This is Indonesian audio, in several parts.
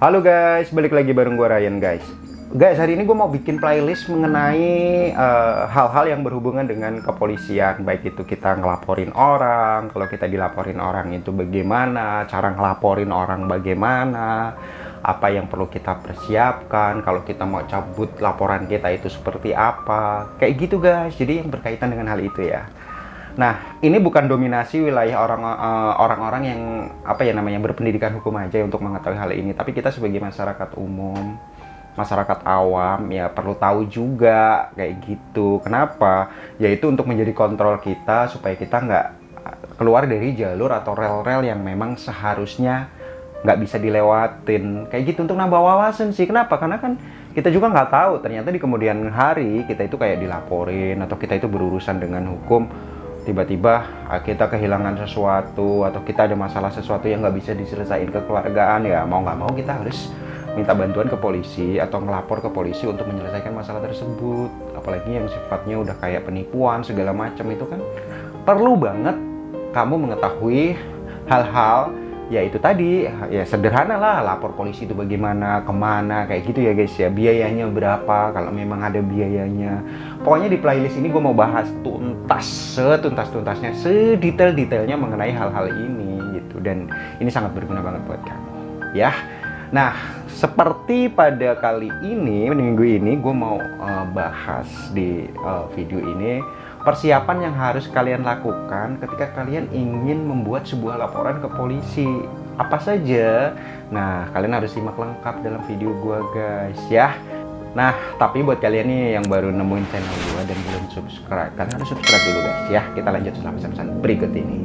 Halo guys, balik lagi bareng gue Ryan guys. Guys, hari ini gue mau bikin playlist mengenai hal-hal yang berhubungan dengan kepolisian. Baik itu kita ngelaporin orang, kalau kita dilaporin orang itu bagaimana, cara ngelaporin orang bagaimana, apa yang perlu kita persiapkan, kalau kita mau cabut laporan kita itu seperti apa. Kayak gitu guys, jadi yang berkaitan dengan hal itu ya. Nah, ini bukan dominasi wilayah orang-orang yang berpendidikan hukum aja untuk mengetahui hal ini, tapi kita sebagai masyarakat umum, masyarakat awam ya perlu tahu juga kayak gitu. Kenapa? Yaitu untuk menjadi kontrol kita supaya kita nggak keluar dari jalur atau rel-rel yang memang seharusnya nggak bisa dilewatin. Kayak gitu untuk nambah wawasan sih. Kenapa? Karena kan kita juga nggak tahu ternyata di kemudian hari kita itu kayak dilaporin atau kita itu berurusan dengan hukum. Tiba-tiba kita kehilangan sesuatu atau kita ada masalah sesuatu yang nggak bisa diselesaikan kekeluargaan, ya mau nggak mau kita harus minta bantuan ke polisi atau ngelapor ke polisi untuk menyelesaikan masalah tersebut. Apalagi yang sifatnya udah kayak penipuan segala macam, itu kan perlu banget kamu mengetahui hal-hal ya itu tadi, ya sederhana lah, lapor polisi itu bagaimana, kemana, kayak gitu ya guys ya, biayanya berapa kalau memang ada biayanya. Pokoknya di playlist ini gue mau bahas tuntas, setuntas-tuntasnya, sedetail-detailnya mengenai hal-hal ini gitu, dan ini sangat berguna banget buat kamu ya. Nah, seperti pada kali ini, minggu ini gue mau bahas di video ini persiapan yang harus kalian lakukan ketika kalian ingin membuat sebuah laporan ke polisi. Apa saja? Nah, kalian harus simak lengkap dalam video gua guys ya. Nah, tapi buat kalian nih yang baru nemuin channel gua dan belum subscribe, kalian harus subscribe dulu guys ya. Kita lanjut setelah pesan-pesan berikut ini.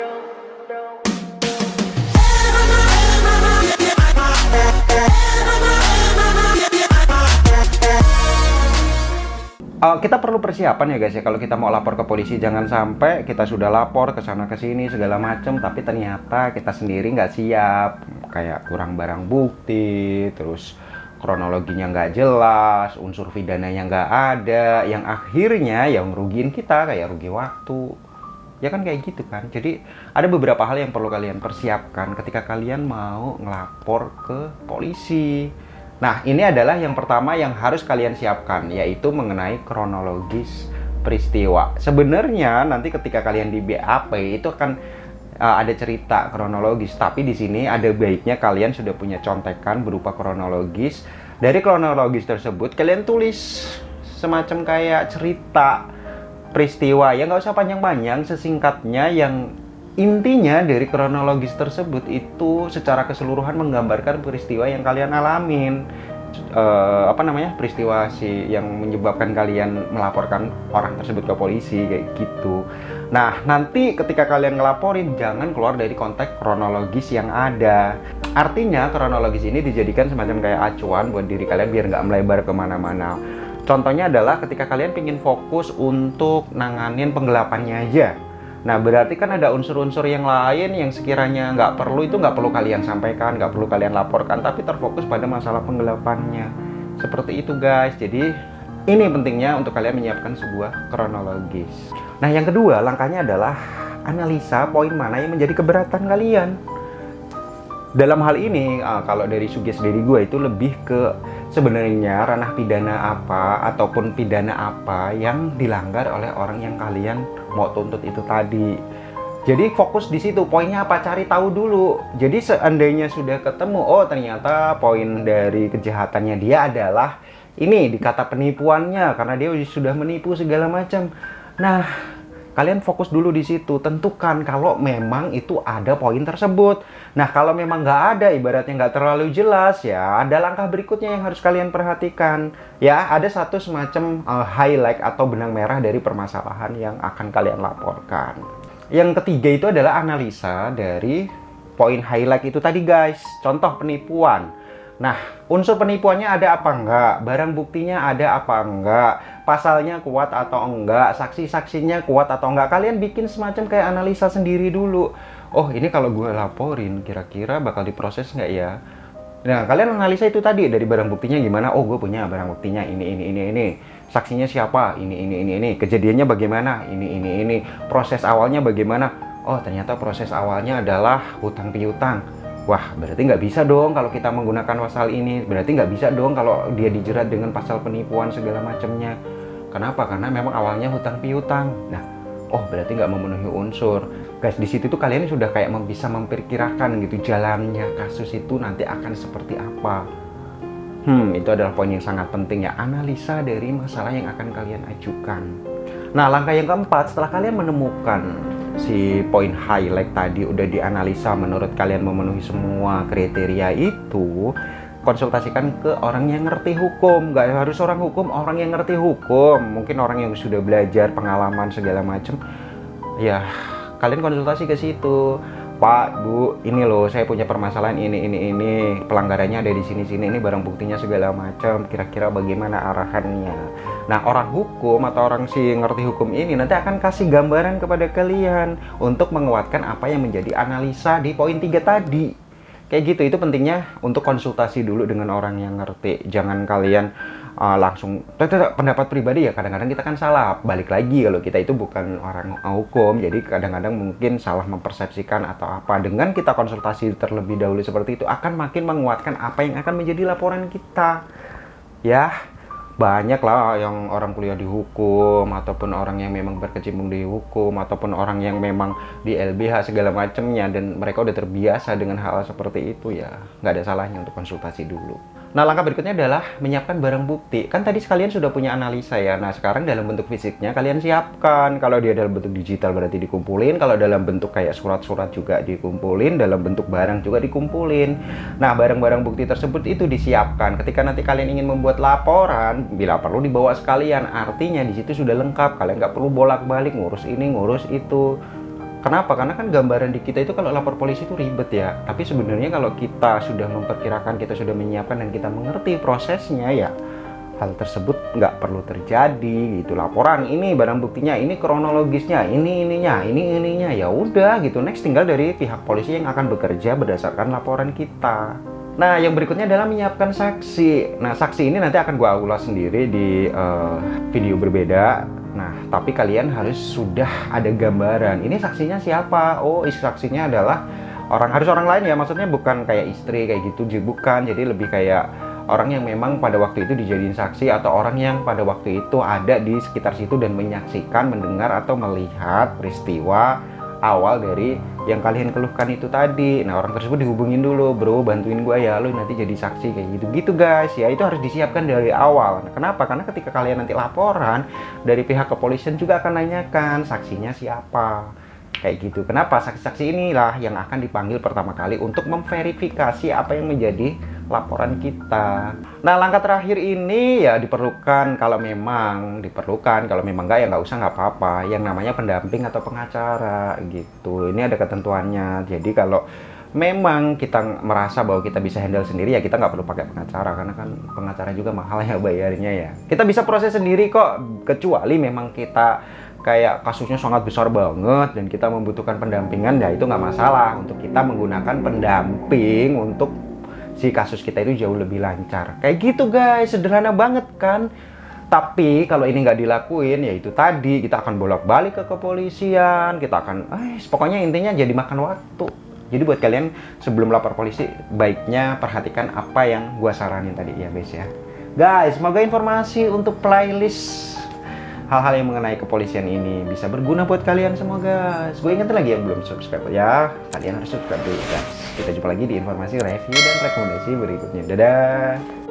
Kita perlu persiapan ya guys ya, kalau kita mau lapor ke polisi. Jangan sampai kita sudah lapor ke sana ke sini segala macem, tapi ternyata kita sendiri nggak siap, kayak kurang barang bukti, terus kronologinya nggak jelas, unsur pidananya nggak ada, yang akhirnya yang ngerugiin kita, kayak rugi waktu ya kan, kayak gitu kan. Jadi ada beberapa hal yang perlu kalian persiapkan ketika kalian mau ngelapor ke polisi. Nah, ini adalah yang pertama yang harus kalian siapkan, yaitu mengenai kronologis peristiwa. Sebenarnya nanti ketika kalian di BAP itu akan ada cerita kronologis, tapi di sini ada baiknya kalian sudah punya contekan berupa kronologis. Dari kronologis tersebut kalian tulis semacam kayak cerita peristiwa, ya nggak usah panjang-panjang, sesingkatnya yang intinya dari kronologis tersebut itu secara keseluruhan menggambarkan peristiwa yang kalian alamin. Peristiwa yang menyebabkan kalian melaporkan orang tersebut ke polisi, kayak gitu. Nah, nanti ketika kalian ngelaporin, jangan keluar dari konteks kronologis yang ada. Artinya kronologis ini dijadikan semacam kayak acuan buat diri kalian biar nggak melebar kemana-mana. Contohnya adalah ketika kalian ingin fokus untuk nanganin penggelapannya aja. Nah, berarti kan ada unsur-unsur yang lain yang sekiranya nggak perlu kalian sampaikan, nggak perlu kalian laporkan, tapi terfokus pada masalah penggelapannya. Seperti itu guys. Jadi ini pentingnya untuk kalian menyiapkan sebuah kronologis. Nah, yang kedua langkahnya adalah analisa poin mana yang menjadi keberatan kalian. Dalam hal ini, kalau dari sugesti dari gue itu lebih ke sebenarnya ranah pidana apa ataupun pidana apa yang dilanggar oleh orang yang kalian mau tuntut itu tadi. Jadi fokus di situ, poinnya apa, cari tahu dulu. Jadi seandainya sudah ketemu, oh ternyata poin dari kejahatannya dia adalah ini, di kata penipuannya, karena dia sudah menipu segala macam. Nah, kalian fokus dulu di situ, tentukan kalau memang itu ada poin tersebut. Nah, kalau memang nggak ada, ibaratnya nggak terlalu jelas, ya ada langkah berikutnya yang harus kalian perhatikan. Ya, ada satu semacam highlight atau benang merah dari permasalahan yang akan kalian laporkan. Yang ketiga itu adalah analisa dari poin highlight itu tadi guys. Contoh penipuan. Nah, unsur penipuannya ada apa enggak? Barang buktinya ada apa enggak? Pasalnya kuat atau enggak? Saksi-saksinya kuat atau enggak? Kalian bikin semacam kayak analisa sendiri dulu. Oh, ini kalau gue laporin kira-kira bakal diproses enggak ya? Nah, kalian analisa itu tadi, dari barang buktinya gimana? Oh, gue punya barang buktinya ini. Saksinya siapa? Ini. Kejadiannya bagaimana? Ini. Proses awalnya bagaimana? Oh, ternyata proses awalnya adalah hutang piutang. Wah, berarti nggak bisa dong kalau kita menggunakan pasal ini. Berarti nggak bisa dong kalau dia dijerat dengan pasal penipuan segala macamnya. Kenapa? Karena memang awalnya hutang piutang. Nah, oh berarti nggak memenuhi unsur. Guys, di situ tuh kalian sudah kayak bisa memperkirakan gitu jalannya kasus itu nanti akan seperti apa. Itu adalah poin yang sangat penting ya, analisa dari masalah yang akan kalian ajukan. Nah, langkah yang keempat, setelah kalian menemukan si poin highlight tadi udah dianalisa menurut kalian memenuhi semua kriteria itu, konsultasikan ke orang yang ngerti hukum. Gak harus orang hukum, orang yang ngerti hukum. Mungkin orang yang sudah belajar, pengalaman segala macam. Ya, kalian konsultasi ke situ. Pak, Bu, ini loh saya punya permasalahan ini, pelanggarannya ada di sini, ini barang buktinya segala macam, kira-kira bagaimana arahannya. Nah, orang hukum atau orang si ngerti hukum ini nanti akan kasih gambaran kepada kalian untuk menguatkan apa yang menjadi analisa di poin 3 tadi. Kayak gitu, itu pentingnya untuk konsultasi dulu dengan orang yang ngerti. Jangan kalian langsung pendapat pribadi ya, kadang-kadang kita kan salah. Balik lagi kalau kita itu bukan orang hukum, jadi kadang-kadang mungkin salah mempersepsikan atau apa. Dengan kita konsultasi terlebih dahulu seperti itu akan makin menguatkan apa yang akan menjadi laporan kita. Ya, banyak lah yang orang kuliah di hukum ataupun orang yang memang berkecimpung di hukum ataupun orang yang memang di LBH segala macamnya dan mereka udah terbiasa dengan hal seperti itu, ya nggak ada salahnya untuk konsultasi dulu. Nah, langkah berikutnya adalah menyiapkan barang bukti. Kan tadi sekalian sudah punya analisa ya. Nah, sekarang dalam bentuk fisiknya kalian siapkan. Kalau dia dalam bentuk digital berarti dikumpulin. Kalau dalam bentuk kayak surat-surat juga dikumpulin. Dalam bentuk barang juga dikumpulin. Nah, barang-barang bukti tersebut itu disiapkan. Ketika nanti kalian ingin membuat laporan, bila perlu dibawa sekalian. Artinya di situ sudah lengkap. Kalian nggak perlu bolak-balik ngurus ini, ngurus itu. Kenapa? Karena kan gambaran di kita itu kalau lapor polisi itu ribet ya. Tapi sebenarnya kalau kita sudah memperkirakan, kita sudah menyiapkan dan kita mengerti prosesnya ya, hal tersebut nggak perlu terjadi gitu. Laporan ini barang buktinya, ini kronologisnya, ini ininya, ya udah gitu. Next tinggal dari pihak polisi yang akan bekerja berdasarkan laporan kita. Nah, yang berikutnya adalah menyiapkan saksi. Nah, saksi ini nanti akan gua ulas sendiri di video berbeda. Nah, tapi kalian harus sudah ada gambaran. Ini saksinya siapa? Oh, saksinya adalah harus orang lain ya. Maksudnya bukan kayak istri kayak gitu, bukan. Jadi lebih kayak orang yang memang pada waktu itu dijadiin saksi atau orang yang pada waktu itu ada di sekitar situ dan menyaksikan, mendengar atau melihat peristiwa awal dari yang kalian keluhkan itu tadi. Nah, orang tersebut dihubungin dulu, bro, bantuin gue ya, lu nanti jadi saksi kayak gitu guys. Ya, itu harus disiapkan dari awal. Nah, kenapa? Karena ketika kalian nanti laporan dari pihak kepolisian juga akan nanyakan saksinya siapa kayak gitu. Kenapa? Saksi-saksi inilah yang akan dipanggil pertama kali untuk memverifikasi apa yang menjadi laporan kita. Nah, langkah terakhir ini ya diperlukan kalau memang enggak ya nggak usah, nggak apa-apa. Yang namanya pendamping atau pengacara gitu. Ini ada ketentuannya. Jadi kalau memang kita merasa bahwa kita bisa handle sendiri ya kita nggak perlu pakai pengacara, karena kan pengacara juga mahal ya bayarnya ya. Kita bisa proses sendiri kok, kecuali memang kita kayak kasusnya sangat besar banget dan kita membutuhkan pendampingan, ya itu nggak masalah untuk kita menggunakan pendamping untuk si kasus kita itu jauh lebih lancar. Kayak gitu guys, sederhana banget kan? Tapi kalau ini nggak dilakuin, ya itu tadi kita akan bolak-balik ke kepolisian, kita akan, pokoknya intinya jadi makan waktu. Jadi buat kalian sebelum lapor polisi, baiknya perhatikan apa yang gua saranin tadi ya guys ya. Guys, semoga informasi untuk playlist hal-hal yang mengenai kepolisian ini bisa berguna buat kalian semua guys. Gue ingetin lagi yang belum subscribe ya, kalian harus subscribe dulu guys. Kita jumpa lagi di informasi review dan rekomendasi berikutnya. Dadah.